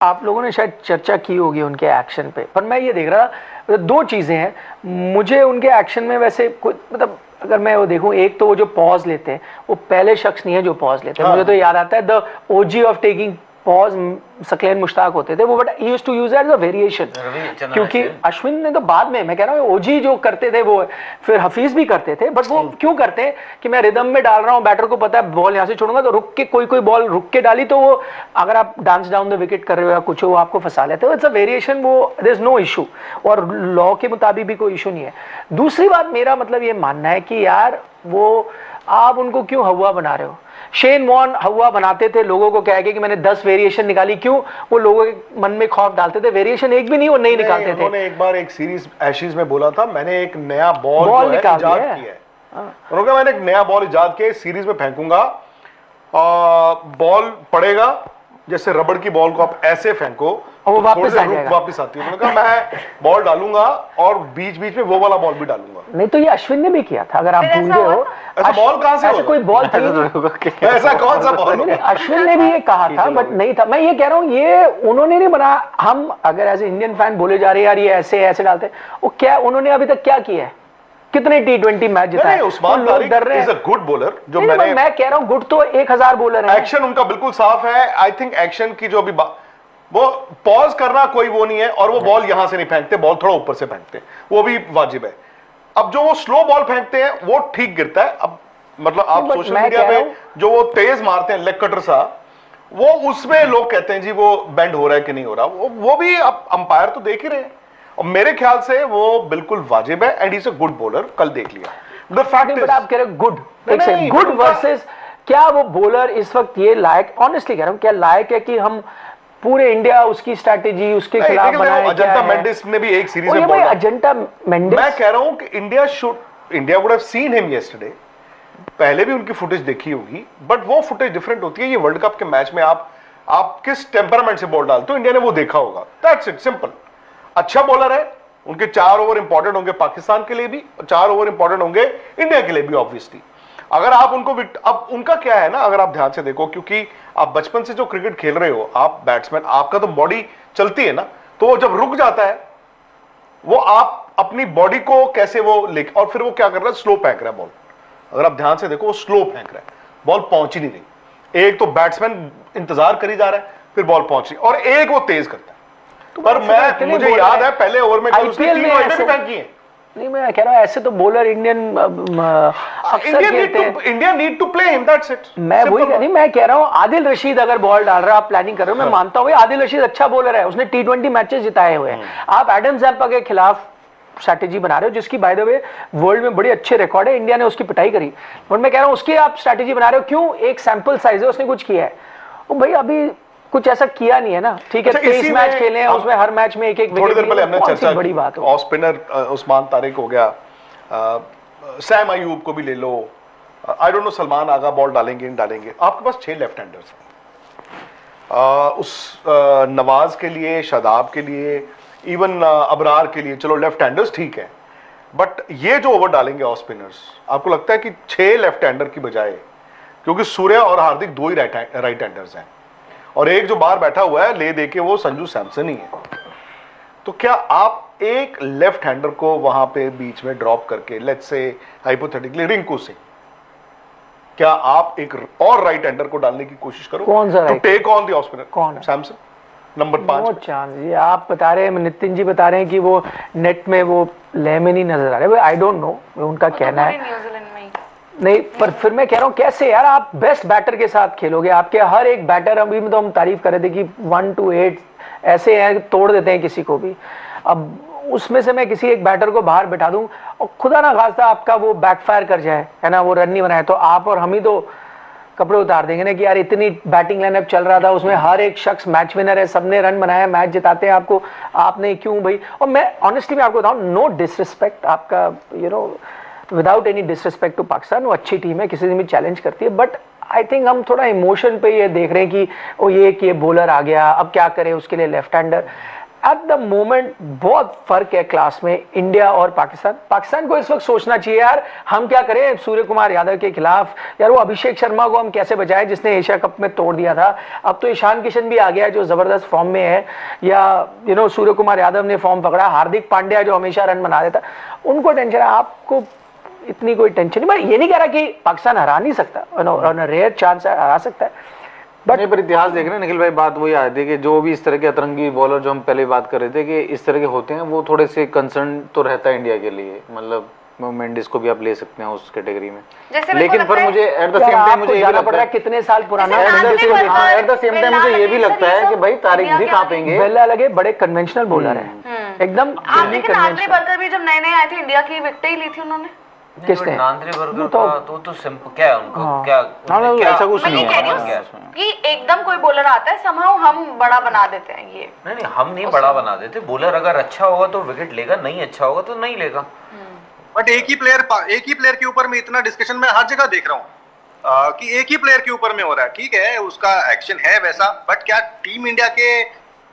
आप लोगों ने शायद चर्चा की होगी उनके एक्शन पे, पर मैं ये देख रहा था दो चीजें हैं मुझे उनके एक्शन में। वैसे कोई मतलब अगर मैं वो देखूं, एक तो वो जो पॉज लेते हैं, वो पहले शख्स नहीं है जो पॉज लेते हैं। मुझे तो याद आता है the OG of taking pause Saqlain Mushtaq होते थे वो, but he used to use at the variation, क्योंकि अश्विन ने तो बाद में, मैं कह रहा हूँ ओजी जो करते थे वो फिर हफीज भी करते थे, बट वो क्यों करते हैं कि मैं रिदम में डाल रहा हूँ, बैटर को पता है बॉल यहाँ से छोड़ूंगा तो रुक के कोई बॉल रुक के डाली तो वो अगर आप डांस डाउन द विकेट कर रहे हो या कुछ हो, वो आपको फंसा लेते हो। इट्स अ वेरिएशन, वो देयर इज नो इशू, और लॉ के मुताबिक भी कोई इशू नहीं है। दूसरी बात, मेरा मतलब ये मानना है कि यार वो आप उनको क्यों हवा बना रहे हो? शेन वॉर्न हवा बनाते थे लोगों को कह के कि मैंने 10 वेरिएशन निकाली, क्यों? वो लोगों के मन में खौफ डालते थे, वेरिएशन एक भी नहीं वो नहीं निकालते थे। उन्होंने एक बार एक सीरीज एशेज में बोला था, मैंने एक नया बॉल इजाद किया है। उन्होंने कहा मैंने एक नया बॉल इजाद किया, सीरीज में फेंकूंगा, बॉल पड़ेगा जैसे रबड़ की बॉल को आप ऐसे फेंको और वो वापस आ जाएगा, वापस आती है। उन्होंने कहा मैं बॉल डालूंगा और बीच बीच में वो वाला बॉल भी डालूंगा। नहीं तो ये अश्विन ने भी किया था, अगर आप भूल गए हो। ऐसा बॉल कहां से ऐसा कोई बॉल थी? ऐसा कौन सा बॉल? अश्विन ने भी ये कहा था, बट नहीं था। मैं ये कह रहा हूँ ये उन्होंने नहीं बना। हम अगर एज इंडियन फैन बोले जा रहे हैं यार ये ऐसे ऐसे डालते, वो क्या उन्होंने अभी तक क्या किया है? कितने T20 मैच जिताए? Usman Tariq is a good bowler. जो मैं कह रहा हूं गुड तो 1000 बॉलर है। एक्शन उनका बिल्कुल साफ है। आई थिंक एक्शन की जो अभी वो पॉज करना कोई वो नहीं है, और वो बॉल यहां से नहीं फेंकते, बॉल थोड़ा ऊपर से फेंकते, वो भी वाजिब है। अब जो वो स्लो बॉल फेंकते हैं वो ठीक गिरता है। अब मतलब आप सोशल मीडिया पे जो वो तेज मारते हैं लेग कटर सा, वो उसमें लोग कहते हैं जी वो बेंड हो रहा है कि नहीं हो रहा, वो भी अब अंपायर तो देख ही रहे हैं, और मेरे ख्याल से वो बिल्कुल वाजिब है। And he is a good bowler, कल देख लिया। द फैक्ट इज, आप कह रहे हो गुड वर्सेस, क्या वो बॉलर इस वक्त ये लायक, ऑनेस्टली कह रहा हूं, क्या लायक है कि हम पूरे इंडिया उसकी स्ट्रेटेजी उसके खिलाफ बनाए? अजंता मेंडिस ने भी एक सीरीज में बोला, अजंता मेंडिस, मैं कह रहा हूं कि India would have seen him yesterday. पहले भी उनकी फुटेज देखी होगी, बट वो फुटेज डिफरेंट होती है। ये वर्ल्ड कप के मैच में आप किस टेम्परामेंट से बॉल डालते हो, इंडिया ने वो देखा होगा। That's it, simple. अच्छा बॉलर है, उनके 4 ओवर इंपॉर्टेंट होंगे पाकिस्तान के लिए भी, 4 ओवर इंपॉर्टेंट होंगे इंडिया के लिए भी ऑब्वियसली। अगर आप उनको अब उनका क्या है ना, अगर आप ध्यान से देखो, क्योंकि आप बचपन से जो क्रिकेट खेल रहे हो, आप बैट्समैन, आपका तो बॉडी चलती है ना, तो वो जब रुक जाता है वो आप अपनी बॉडी को कैसे वो लेके, और फिर वो क्या कर रहा है, स्लो फेंक रहा है बॉल। अगर आप ध्यान से देखो वो स्लो फेंक रहा है, बॉल पहुंच ही नहीं रही। एक तो बैट्समैन इंतजार करी जा रहा है, फिर बॉल पहुंच रही, और एक वो तेज करता है। पर मुझे याद है पहले ओवर में उसने 3 विकेट भी फेंकी है। नहीं, मैं कह रहा हूं ऐसे तो bowler India need to play him, that's it. मैं वही नहीं, मैं कह रहा हूं आदिल रशीद अगर बॉल डाल रहा है, आप प्लानिंग कर रहे हो, मैं मानता हूं आदिल रशीद अच्छा बॉलर है, उसने T20 मैचेस जिताए हुए हैं। आप एडम ज़ैम्पा के खिलाफ स्ट्रैटेजी बना रहे हो, जिसकी बाय द वे वर्ल्ड में बड़ी अच्छे रिकॉर्ड है, इंडिया ने उसकी पिटाई करी, बट मैं कह रहा हूं उसकी आप स्ट्रैटेजी बना रहे हो क्यों? एक सैंपल साइज है, उसने कुछ किया है, भाई अभी कुछ ऐसा किया नहीं है ना। ठीक है, 23 मैच खेले हैं, उसमें हर मैच में एक थोड़ी देर पहले हमने चर्चा बड़ी बात है। ऑफ स्पिनर उस्मान तारिक हो गया, सैम अयूब को भी ले लो, I don't know Salman Agha ball डालेंगे नहीं डालेंगे। आपके पास 6 लेफ्ट हैंडर्स हैं, उस नवाज के लिए, शादाब के लिए, इवन अबरार के लिए, चलो लेफ्ट हैंडर्स ठीक है, बट ये जो ओवर डालेंगे ऑफ स्पिनर्स, आपको लगता है कि 6 लेफ्ट हैंडर की बजाय, क्योंकि सूर्या और हार्दिक 2 ही राइट हैंडर्स हैं, और एक जो बाहर बैठा हुआ है ले देके वो संजू सैमसन ही है, तो क्या आप एक लेफ्ट हैंडर को वहां पे बीच में ड्रॉप करके, let's say hypothetically Rinku Singh, क्या आप एक और राइट हैंडर को डालने की कोशिश करो? कौन सा? तो take on the off spinner कौन है? सैमसन नंबर 5। चांस ये आप बता रहे हैं, नितिन जी बता रहे हैं कि वो नेट में वो ले में नहीं नजर आ रहे। आई डोंट नो, उनका कहना है नहीं, पर फिर मैं कह रहा हूं कैसे यार आप बेस्ट बैटर के साथ खेलोगे? आपके हर एक बैटर, अभी में तो हम तारीफ कर रहे थे कि 1 to 8 ऐसे हैं, तोड़ देते हैं किसी को भी। अब उसमें से मैं किसी एक बैटर को बाहर बैठा दूं और खुदा ना खास्ता आपका वो बैकफायर कर जाए, है ना, वो रन नहीं बनाए, तो आप और हम ही तो कपड़े उतार देंगे ना कि यार इतनी बैटिंग लाइनअप चल रहा था, उसमें हर एक शख्स मैच विनर है, सबने रन बनाया, मैच जिताते हैं आपको, आपने क्यों भाई? और मैं ऑनेस्टली मैं आपको बताऊं, नो डिसरिस्पेक्ट आपका, you know, without any disrespect to Pakistan, वो अच्छी टीम है, किसी से भी चैलेंज करती है, बट आई थिंक हम थोड़ा इमोशन पे ये देख रहे हैं कि ओ ये कि बॉलर आ गया, अब क्या करें उसके लिए left hander. At the moment बहुत फर्क है क्लास में इंडिया और पाकिस्तान को इस वक्त सोचना चाहिए यार हम क्या करें सूर्य कुमार यादव के खिलाफ, यार वो अभिषेक शर्मा को हम कैसे बचाएं जिसने एशिया कप में तोड़ दिया था। अब तो ईशान किशन भी आ गया है जो जबरदस्त फॉर्म में है, या सूर्य कुमार यादव ने फॉर्म पकड़ा, हार्दिक पांड्या जो हमेशा रन बना देता, उनको टेंशन है। आपको इतनी कोई टेंशन नहीं। मैं ये नहीं कह रहा कि पाकिस्तान हरा नहीं सकता, ऑन अ रेयर चांस हरा सकता है, बट पर इतिहास देख रहे हैं निखिल भाई, बात वही आ रही है कि जो भी इस तरह के अतरंगी बॉलर जो हम पहले बात कर रहे थे कि इस तरह के होते हैं, वो थोड़े से कंसर्न तो रहता है इंडिया के लिए। मतलब मेंडिस को भी आप ले सकते हैं उस कैटेगरी में, लेकिन पर मुझे एट द सेम टाइम मुझे ये भी लगता है कितने साल पुराना, एट द सेम टाइम मुझे ये भी लगता है कि भाई तारीख भी कहाँ पेंगे। बेल्ला लगे बड़े कन्वेंशनल बॉलर है एकदम। भी जब नए नए आए थे इंडिया की विकेट ही ली थी उन्होंने। किसने? नांद्रे बर्गर का तो सिंपल क्या है उनको, क्या ऐसा कुछ नहीं है कि एकदम कोई बॉलर आता है समहाउ हम बड़ा बना देते हैं। ये नहीं हम नहीं बड़ा बना देते। बॉलर अगर अच्छा होगा तो विकेट लेगा, नहीं अच्छा होगा तो नहीं लेगा। बट एक ही प्लेयर के ऊपर में इतना डिस्कशन मैं हर जगह देख रहा हूँ कि एक ही प्लेयर के ऊपर में हो रहा है। ठीक है उसका एक्शन है वैसा, बट क्या टीम इंडिया के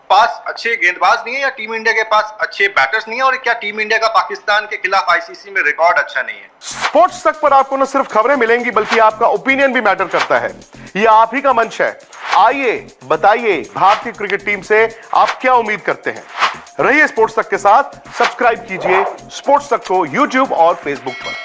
पास अच्छे गेंदबाज नहीं है, या टीम इंडिया के पास अच्छे बैटर्स नहीं है, और क्या टीम इंडिया का पाकिस्तान के खिलाफ आईसीसी में रिकॉर्ड अच्छा नहीं है? स्पोर्ट्स तक पर आपको न सिर्फ खबरें मिलेंगी बल्कि आपका ओपिनियन भी मैटर करता है। ये आप ही का मंच है। आइए बताइए भारतीय क्रिकेट टीम से आप क्या उम्मीद करते हैं। रहिए स्पोर्ट्स तक के साथ, सब्सक्राइब कीजिए स्पोर्ट्स तक को यूट्यूब और फेसबुक पर।